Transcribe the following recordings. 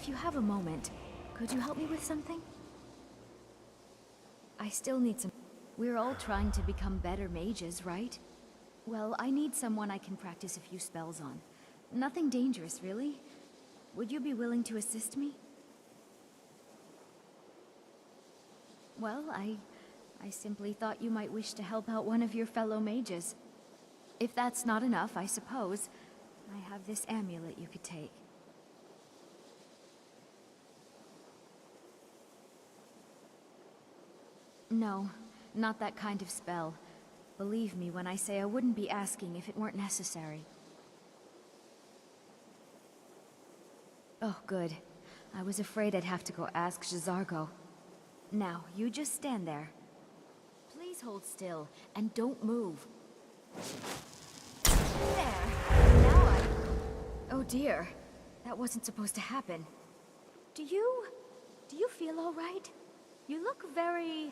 if you have a moment, could you help me with something? I still need some... We're all trying to become better mages, right? Well, I need someone I can practice a few spells on. Nothing dangerous, really. Would you be willing to assist me? Well, I simply thought you might wish to help out one of your fellow mages. If that's not enough, I suppose, I have this amulet you could take. No, not that kind of spell. Believe me when I say I wouldn't be asking if it weren't necessary. Oh, good. I was afraid I'd have to go ask J'zargo. Now, you just stand there. Please hold still, and don't move. There! Now Oh dear. That wasn't supposed to happen. Do you feel all right? You look very,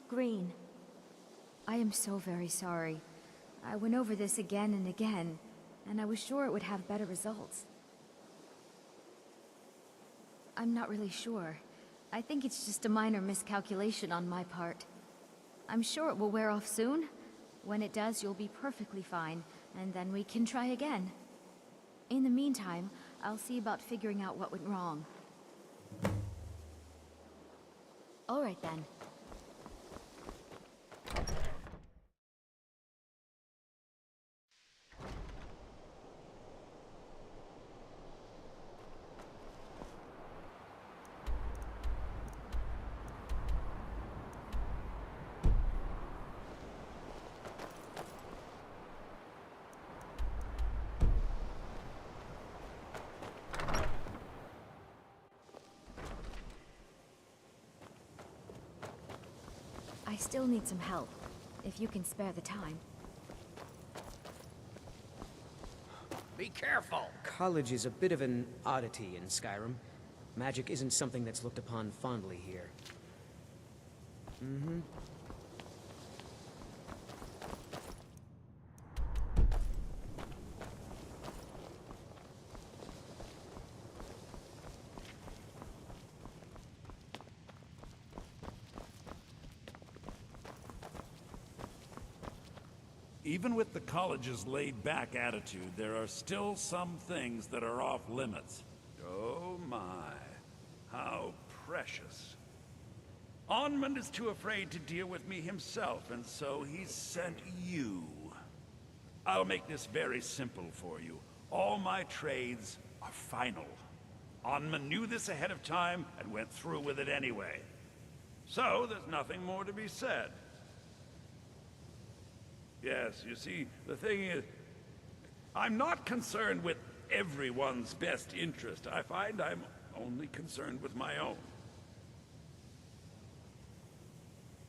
green. I am so very sorry. I went over this again and again, and I was sure it would have better results. I'm not really sure. I think it's just a minor miscalculation on my part. I'm sure it will wear off soon. When it does, you'll be perfectly fine, and then we can try again. In the meantime, I'll see about figuring out what went wrong. All right then. I still need some help, if you can spare the time. Be careful! College is a bit of an oddity in Skyrim. Magic isn't something that's looked upon fondly here. Even with the college's laid-back attitude, there are still some things that are off limits. Oh my, how precious. Onmund is too afraid to deal with me himself, and so he's sent you. I'll make this very simple for you. All my trades are final. Onmund knew this ahead of time and went through with it anyway. So there's nothing more to be said. Yes, you see, the thing is, I'm not concerned with everyone's best interest. I find I'm only concerned with my own.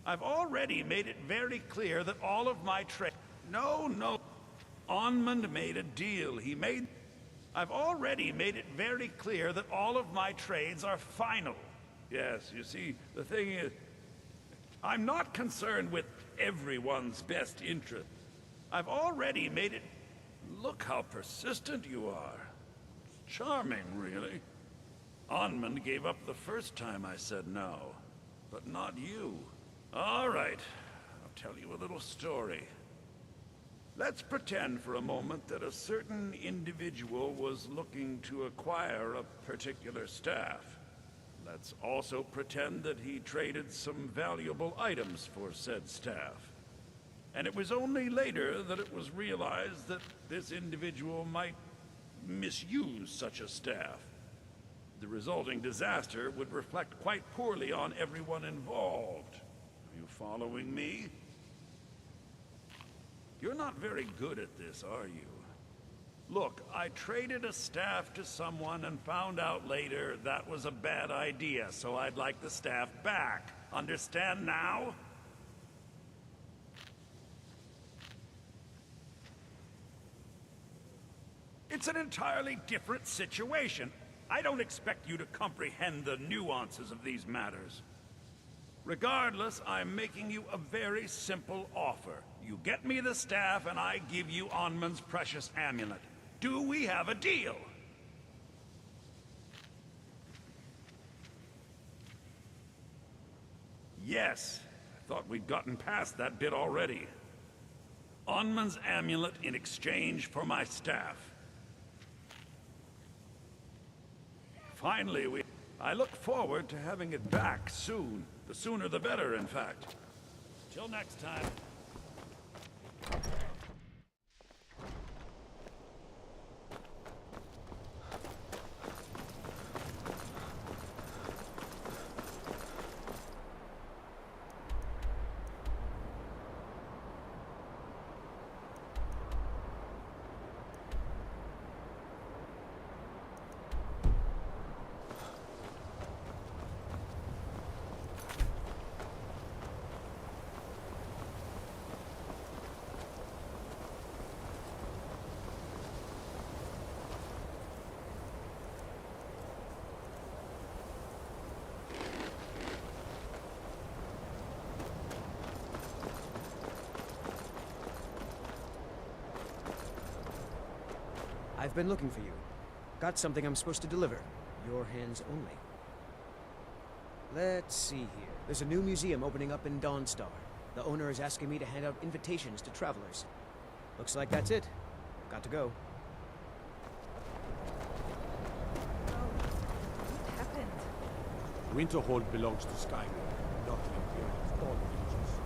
I've already made it very clear that all of my trade... No. Onmund made a deal. I've already made it very clear that all of my trades are final. Yes, you see, the thing is, I'm not concerned with everyone's best interest. I've already made it... Look how persistent you are. Charming, really. Onmund gave up the first time I said no, but not you. All right, I'll tell you a little story. Let's pretend for a moment that a certain individual was looking to acquire a particular staff. Let's also pretend that he traded some valuable items for said staff. And it was only later that it was realized that this individual might misuse such a staff. The resulting disaster would reflect quite poorly on everyone involved. Are you following me? You're not very good at this, are you? Look, I traded a staff to someone and found out later that was a bad idea, so I'd like the staff back. Understand now? It's an entirely different situation. I don't expect you to comprehend the nuances of these matters. Regardless, I'm making you a very simple offer. You get me the staff and I give you Onmund's precious amulet. Do we have a deal? Yes. I thought we'd gotten past that bit already. Onman's amulet in exchange for my staff. Finally, I look forward to having it back soon. The sooner the better, in fact. Till next time. I've been looking for you. Got something I'm supposed to deliver. Your hands only. Let's see here. There's a new museum opening up in Dawnstar. The owner is asking me to hand out invitations to travelers. Looks like that's it. Got to go. What happened? Winterhold belongs to Skyrim, not the Imperial Thorn Villages.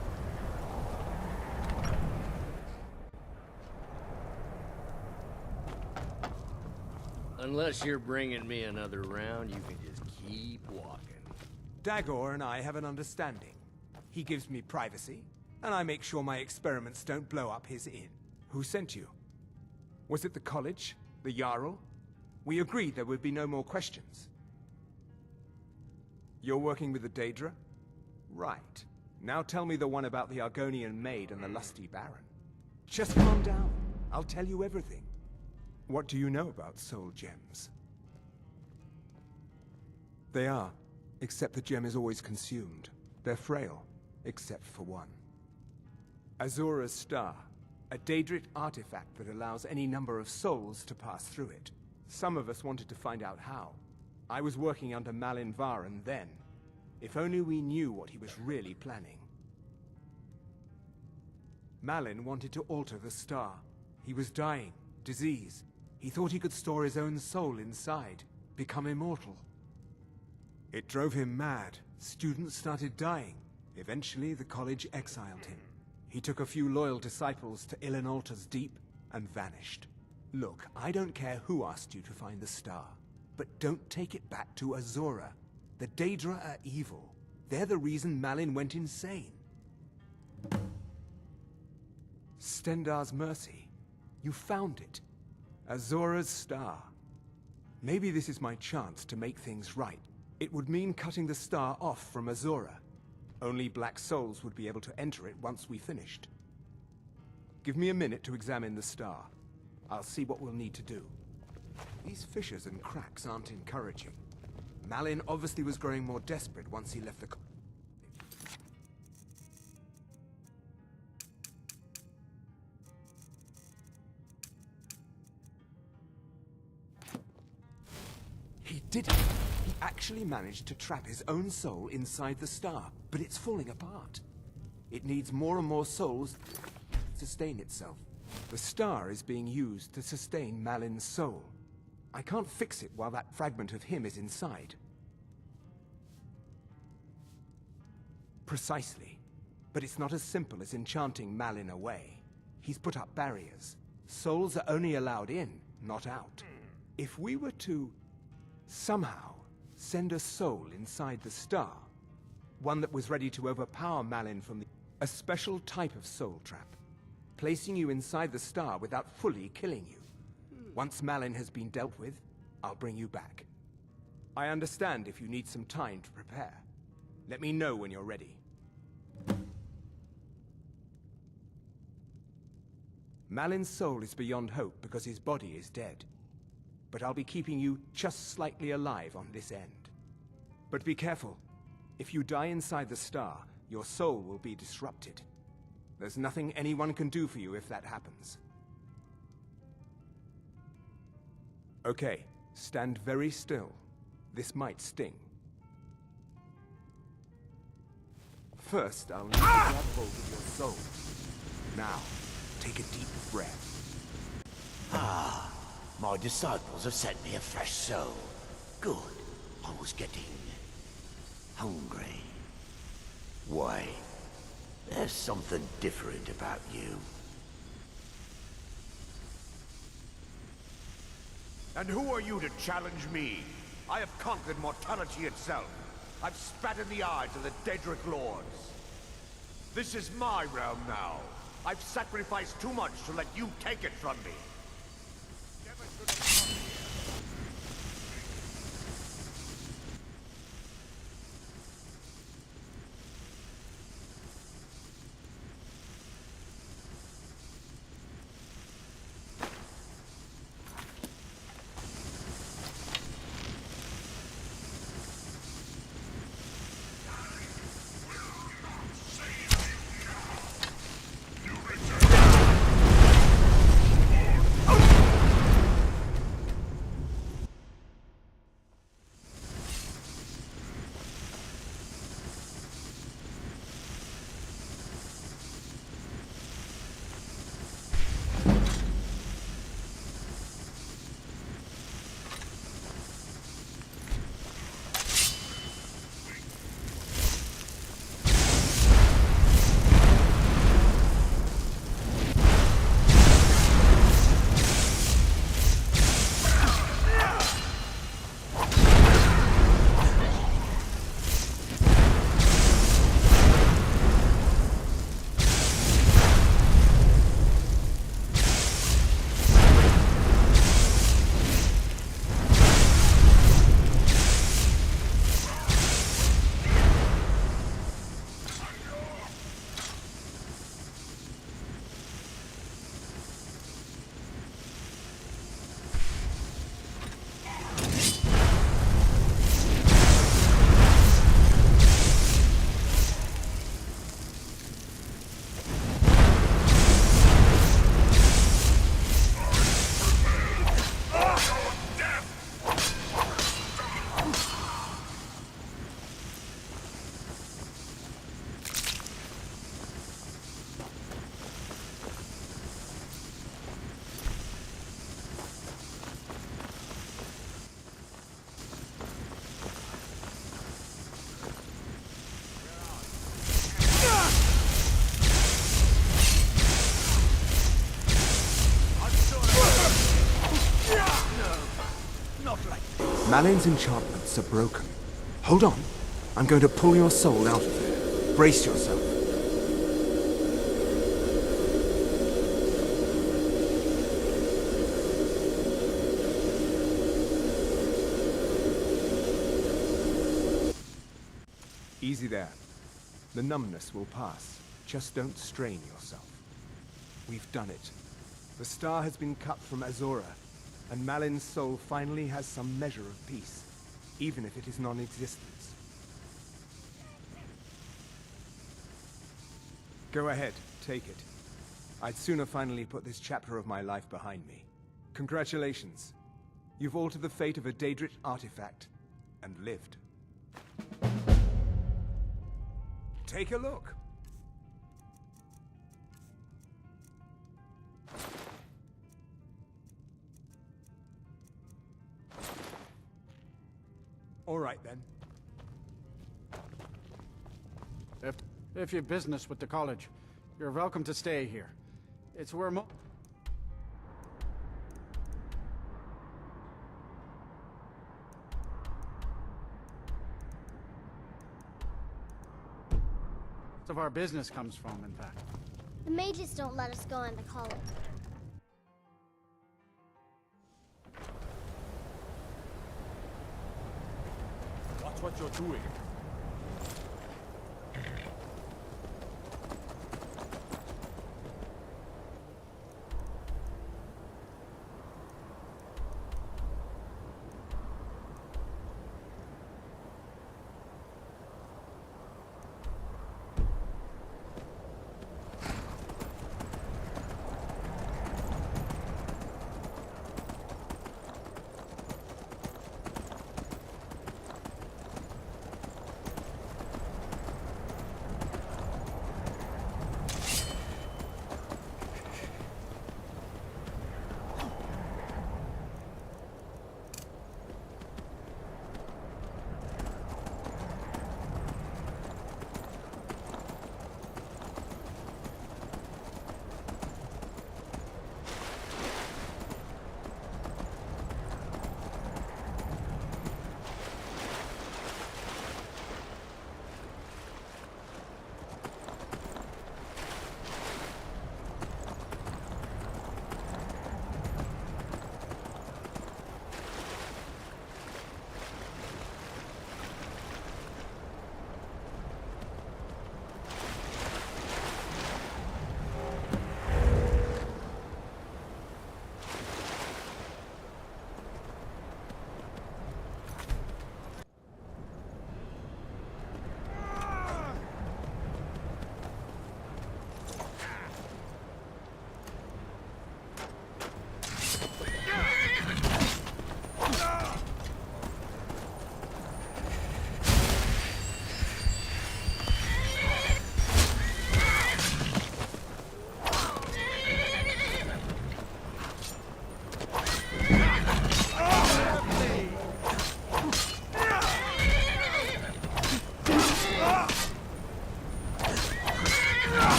Unless you're bringing me another round, you can just keep walking. Dagor and I have an understanding. He gives me privacy, and I make sure my experiments don't blow up his inn. Who sent you? Was it the college? The Jarl? We agreed there would be no more questions. You're working with the Daedra? Right. Now tell me the one about the Argonian maid and the lusty baron. Just calm down. I'll tell you everything. What do you know about soul gems? They are, except the gem is always consumed. They're frail, except for one. Azura's Star, a Daedric artifact that allows any number of souls to pass through it. Some of us wanted to find out how. I was working under Malin Varen then. If only we knew what he was really planning. Malin wanted to alter the star. He was dying, disease. He thought he could store his own soul inside, become immortal. It drove him mad. Students started dying. Eventually, the college exiled him. He took a few loyal disciples to Illinalta's Deep and vanished. Look, I don't care who asked you to find the star, but don't take it back to Azura. The Daedra are evil. They're the reason Malin went insane. Stendar's mercy. You found it. Azura's star. Maybe this is my chance to make things right. It would mean cutting the star off from Azura. Only black souls would be able to enter it once we finished. Give me a minute to examine the star. I'll see what we'll need to do. These fissures and cracks aren't encouraging. Malin obviously was growing more desperate once he left the... He did it! He actually managed to trap his own soul inside the star, but it's falling apart. It needs more and more souls to sustain itself. The star is being used to sustain Malin's soul. I can't fix it while that fragment of him is inside. Precisely. But it's not as simple as enchanting Malin away. He's put up barriers. Souls are only allowed in, not out. If we were to somehow send a soul inside the star, one that was ready to overpower Malin from a special type of soul trap, placing you inside the star without fully killing you. Once Malin has been dealt with, I'll bring you back. I understand if you need some time to prepare. Let me know when you're ready. Malin's soul is beyond hope because his body is dead. But I'll be keeping you just slightly alive on this end. But be careful. If you die inside the star, your soul will be disrupted. There's nothing anyone can do for you if that happens. Okay, stand very still. This might sting. First, I'll need to grab hold of your soul. Now, take a deep breath. My disciples have sent me a fresh soul. Good. I was getting hungry. Wait. There's something different about you. And who are you to challenge me? I have conquered mortality itself. I've spat in the eyes of the Daedric Lords. This is my realm now. I've sacrificed too much to let you take it from me. Never should have come here. Malin's enchantments are broken. Hold on. I'm going to pull your soul out of there. Brace yourself. Easy there. The numbness will pass. Just don't strain yourself. We've done it. The star has been cut from Azora, and Malin's soul finally has some measure of peace, even if it is non-existent. Go ahead, take it. I'd sooner finally put this chapter of my life behind me. Congratulations. You've altered the fate of a Daedric artifact, and lived. Take a look. All right, then. If you've business with the college, you're welcome to stay here. It's where most of our business comes from, in fact. The mages don't let us go in the college. Watch what you're doing.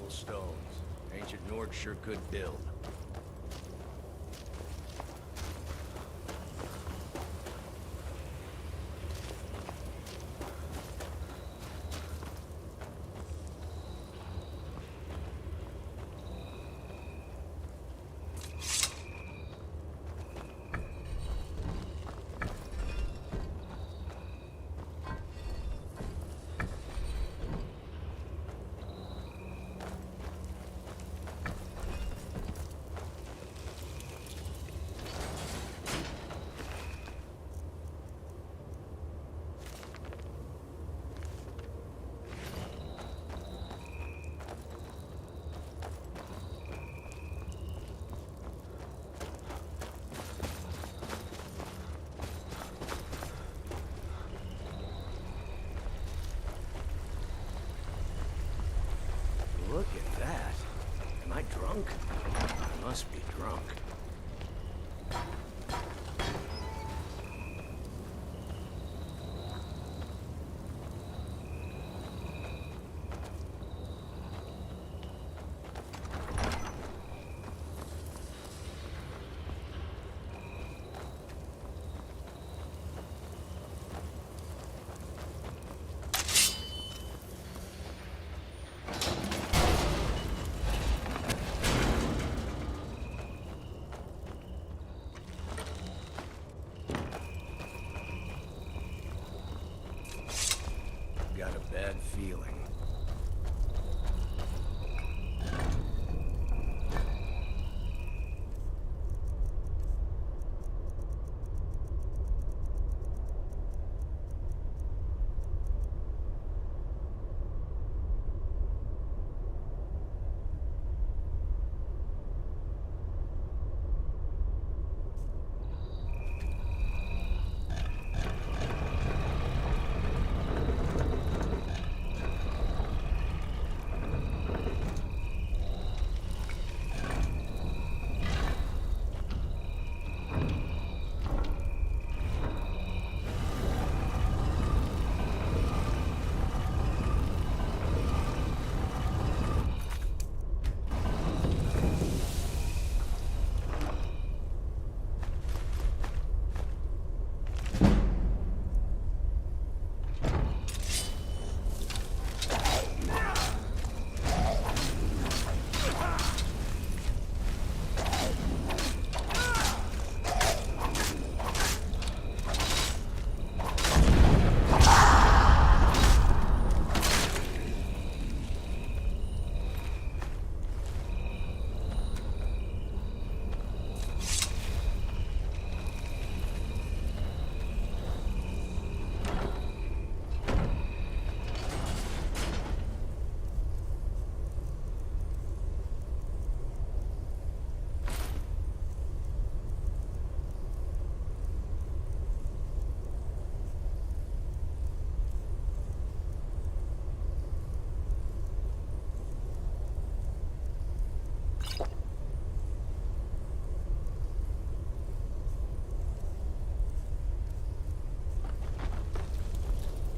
powerful stones. Ancient Nords sure could build. Look at that. Am I drunk? I must be drunk. Got a bad feeling.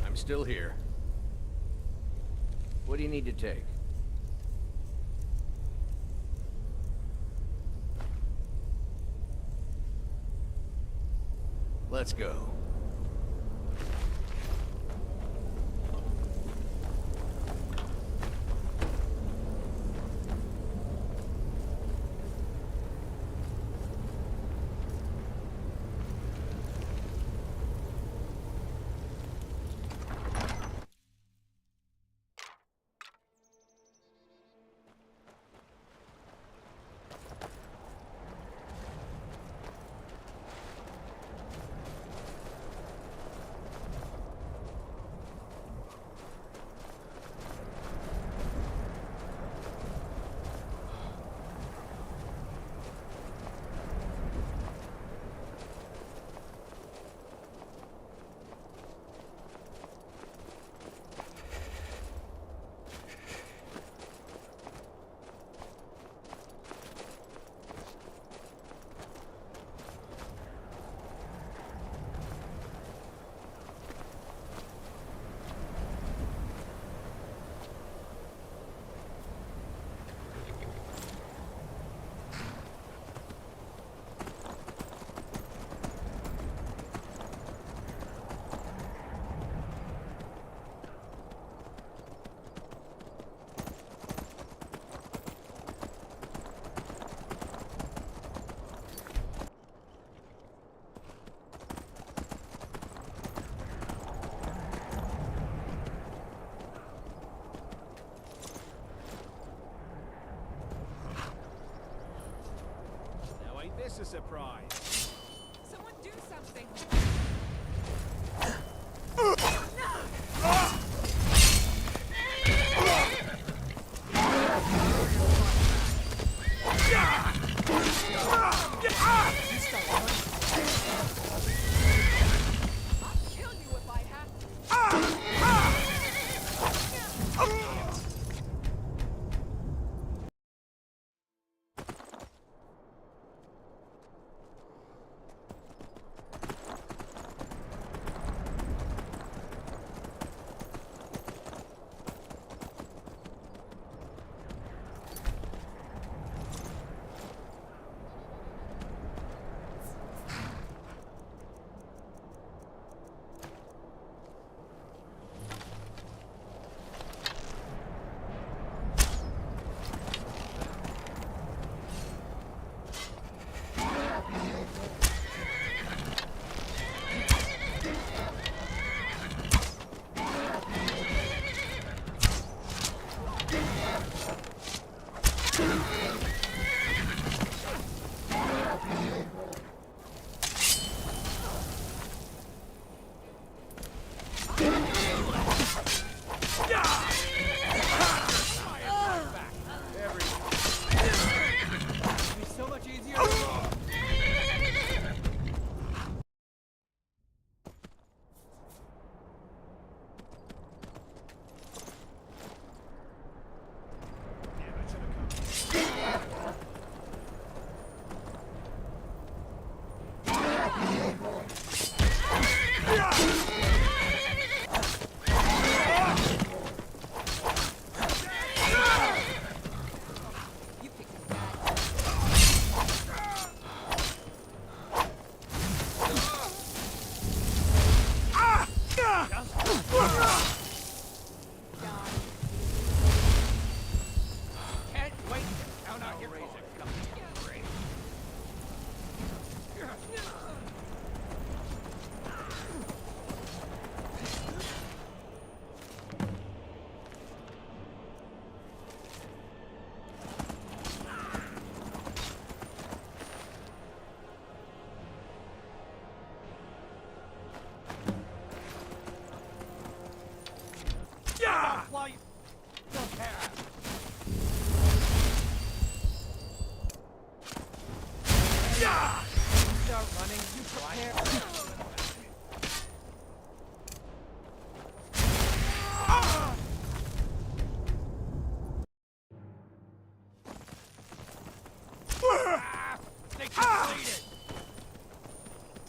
I'm still here. What do you need to take? Let's go. this a surprise? Someone do something! I'll kill you if I have to.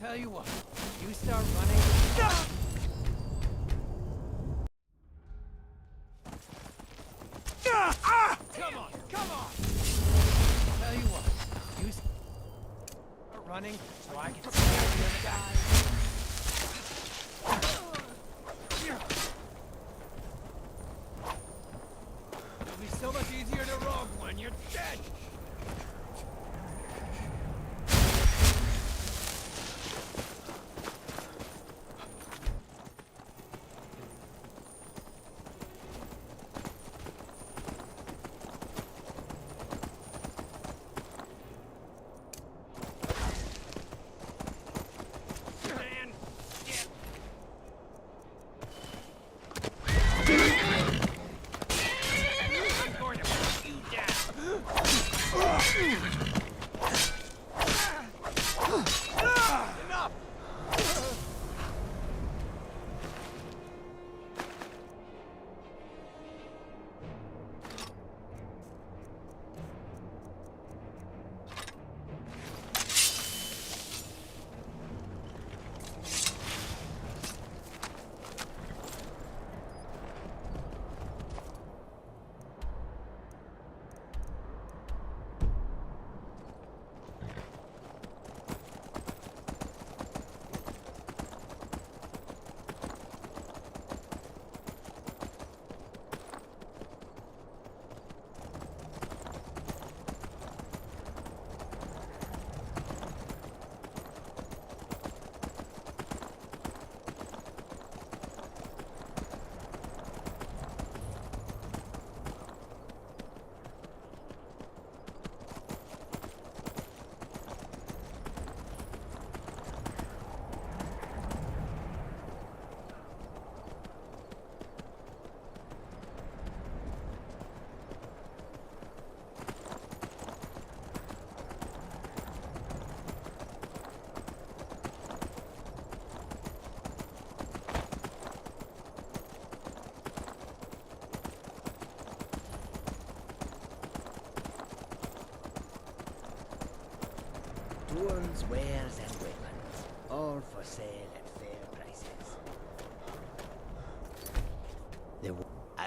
Tell you what, you start running. Come on, come on! Tell you what, you start running so I can see the other guy. It'll be so much easier to rob when you're dead. I'm going to put you down.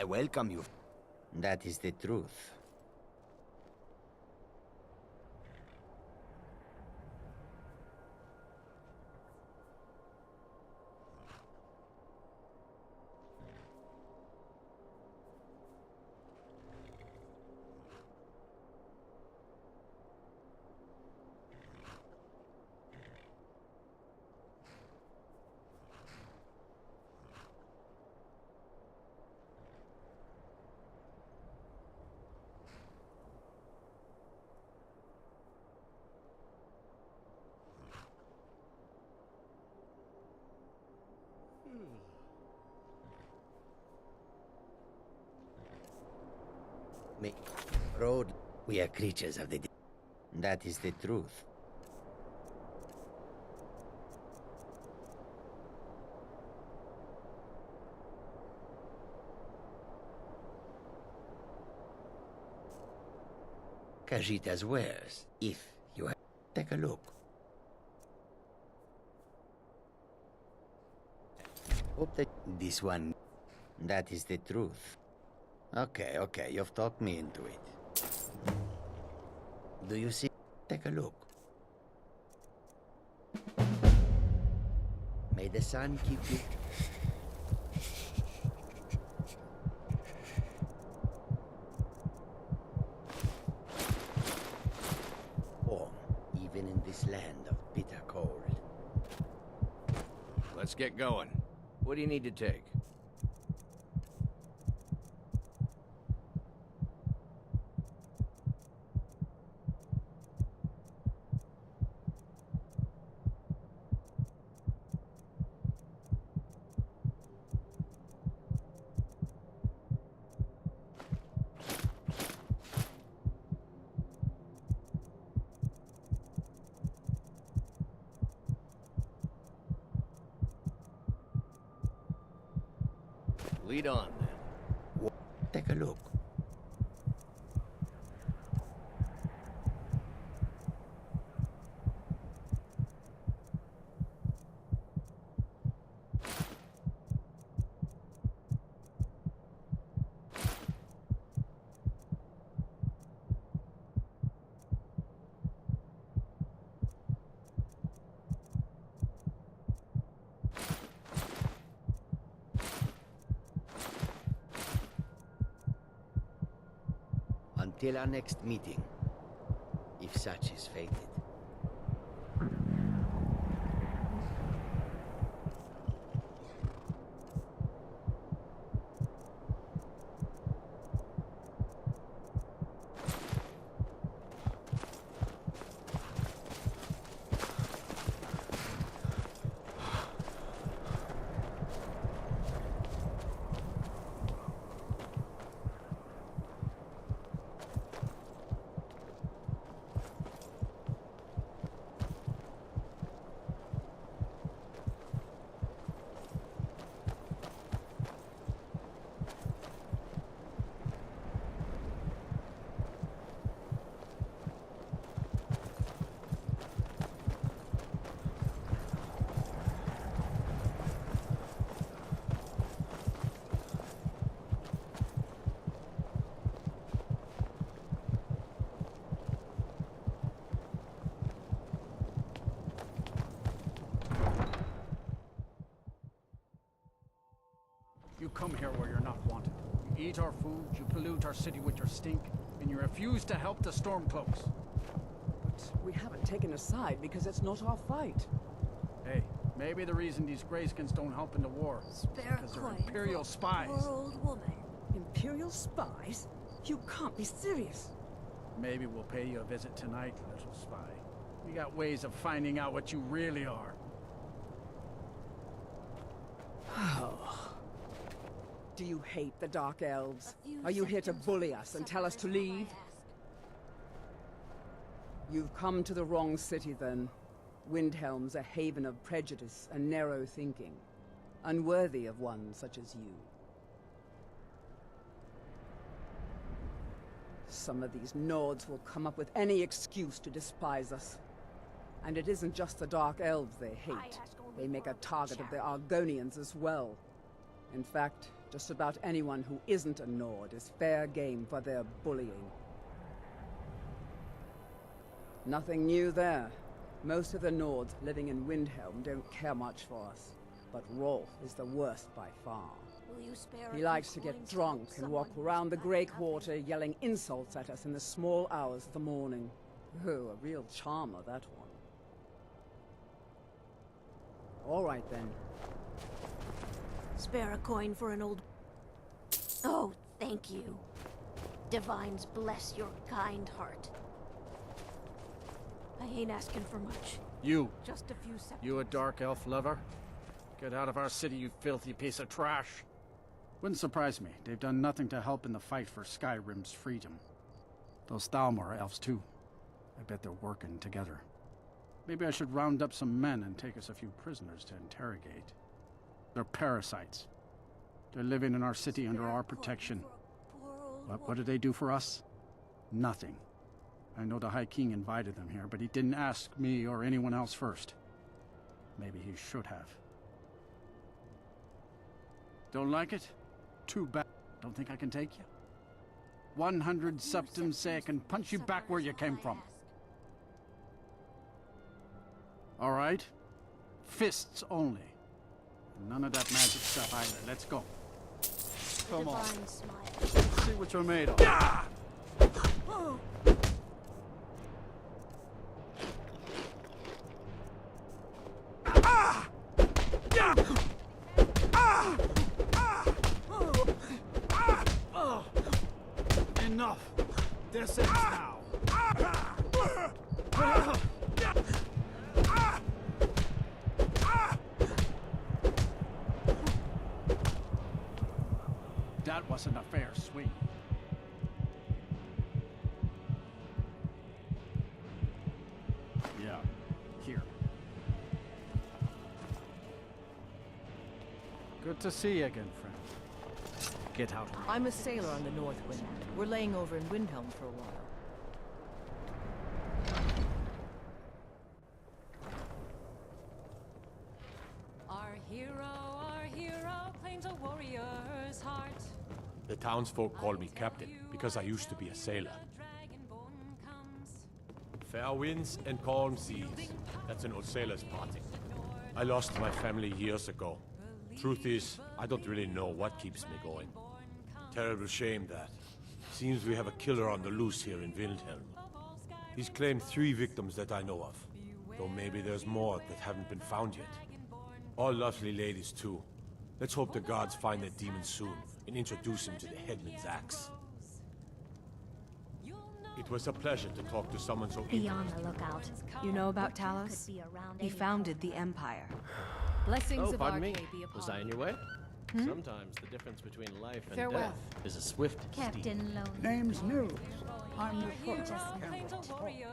I welcome you. That is the truth. Me, road. We are creatures of the deep. That is the truth. Kajita's wares, if you have. Take a look. Hope that this one. That is the truth. Okay, okay, you've talked me into it. Do you see? Take a look. May the sun keep you. Warm, even in this land of bitter cold. Let's get going. What do you need to take? Lead on, then. Take a look. Until our next meeting, if such is fated. You come here where you're not wanted. You eat our food, you pollute our city with your stink, and you refuse to help the Stormcloaks. But we haven't taken a side because it's not our fight. Hey, maybe the reason these Greyskins don't help in the war is because they're Imperial spies. Poor old woman. Imperial spies? You can't be serious. Maybe we'll pay you a visit tonight, little spy. We got ways of finding out what you really are. Do you hate the Dark Elves? Are you here to bully us and tell us to leave? You've come to the wrong city, then. Windhelm's a haven of prejudice and narrow thinking, unworthy of one such as you. Some of these Nords will come up with any excuse to despise us. And it isn't just the Dark Elves they hate. They make a target of the Argonians as well. In fact, Just about anyone who isn't a Nord is fair game for their bullying. Nothing new there. Most of the Nords living in Windhelm don't care much for us. But Rolf is the worst by far. He likes to get drunk and walk around the Grey Quarter yelling insults at us in the small hours of the morning. Oh, a real charmer, that one. All right, then. Spare a coin for an old... Oh, thank you. Divines bless your kind heart. I ain't asking for much. You. Just a few seconds. You a dark elf lover? Get out of our city, you filthy piece of trash. Wouldn't surprise me. They've done nothing to help in the fight for Skyrim's freedom. Those Thalmor are elves too. I bet they're working together. Maybe I should round up some men and take us a few prisoners to interrogate. They're parasites. They're living in our city under our protection. But what did they do for us? Nothing. I know the High King invited them here, but he didn't ask me or anyone else first. Maybe he should have. Don't like it? Too bad. Don't think I can take you? 100 septums say I can punch you back where you came from. All right? Fists only. None of that magic stuff either. Let's go. Come on. Let's see what you're made of. Enough. This ends now. That wasn't a fair swing. Yeah, here. Good to see you again, friend. Get out. I'm a sailor on the North Wind. We're laying over in Windhelm for a while. Our hero claims a warrior's heart. The townsfolk call me captain because I used to be a sailor. Fair winds and calm seas. That's an old sailor's parting. I lost my family years ago. Truth is, I don't really know what keeps me going. Terrible shame that. Seems we have a killer on the loose here in Windhelm. He's claimed 3 victims that I know of. Though maybe there's more that haven't been found yet. All lovely ladies too. Let's hope the gods find that demon soon and introduce him to the headman's axe. It was a pleasure to talk to someone so Be on the lookout. You know about Talos? He founded the Empire. Blessings Oh, of pardon me. Arcade be upon Was I in your way? Sometimes the difference between life and Farewell. death is a swift Captain Lonely. Name's new. I'm the foot.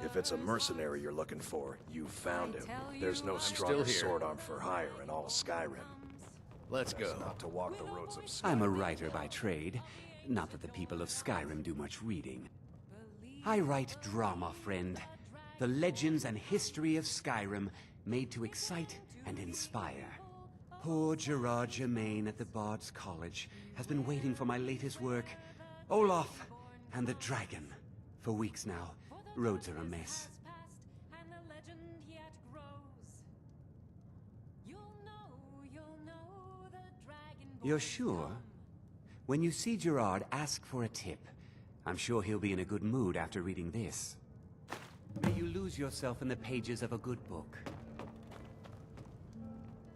If it's a mercenary you're looking for, you found him. There's no still stronger here. sword arm for hire in all Skyrim. Let's go. Not to walk the roads of Skyrim. I'm a writer by trade. Not that the people of Skyrim do much reading. I write drama, friend. The legends and history of Skyrim made to excite and inspire. Poor Gerard Germain at the Bard's College has been waiting for my latest work, Olaf and the Dragon, for weeks now. Roads are a mess. You're sure? When you see Gerard, ask for a tip. I'm sure he'll be in a good mood after reading this. May you lose yourself in the pages of a good book.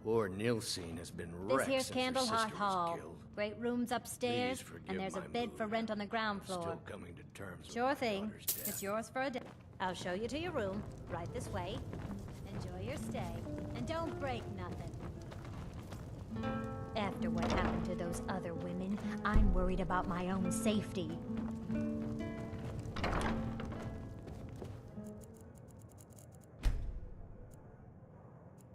Poor Nilsine has been This wrecked here's since her Candlehearth sister was Hall. killed. Great rooms upstairs, Please forgive and there's a my bed for mood. rent on the ground I'm floor. still coming to terms with Sure my thing. daughter's death. It's yours for a day. I'll show you to your room, right this way. Enjoy your stay, and don't break nothing. After what happened to those other women, I'm worried about my own safety.